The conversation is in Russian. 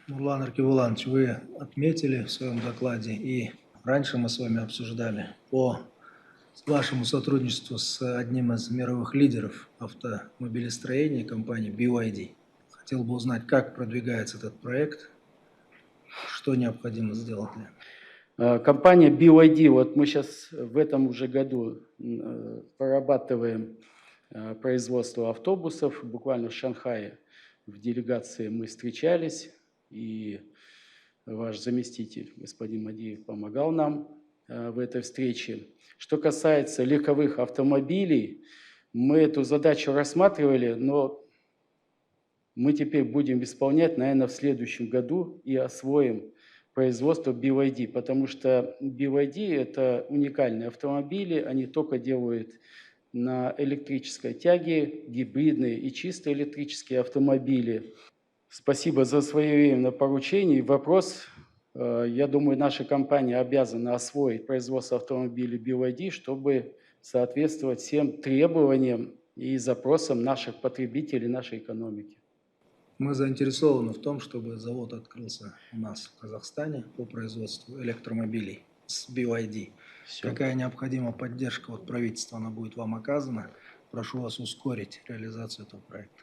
Нурлан Аркивуланович, вы отметили в своем докладе, и раньше мы с вами обсуждали по вашему сотрудничеству с одним из мировых лидеров автомобилестроения, компании BYD. Хотел бы узнать, как продвигается этот проект, что необходимо сделать для этого. Компания BYD, вот мы сейчас в этом уже году прорабатываем производство автобусов. Буквально в Шанхае в делегации мы встречались, и ваш заместитель, господин Мадиев, помогал нам в этой встрече. Что касается легковых автомобилей, мы эту задачу рассматривали, но мы теперь будем исполнять, наверное, в следующем году и освоим производство BYD, потому что BYD – это уникальные автомобили, они только делают на электрической тяге, гибридные и чисто электрические автомобили. Спасибо за своевременное поручение. Вопрос, я думаю, наша компания обязана освоить производство автомобилей BYD, чтобы соответствовать всем требованиям и запросам наших потребителей, нашей экономики. Мы заинтересованы в том, чтобы завод открылся у нас в Казахстане по производству электромобилей с BYD. Все. Какая необходима поддержка от правительства, она будет вам оказана. Прошу вас ускорить реализацию этого проекта.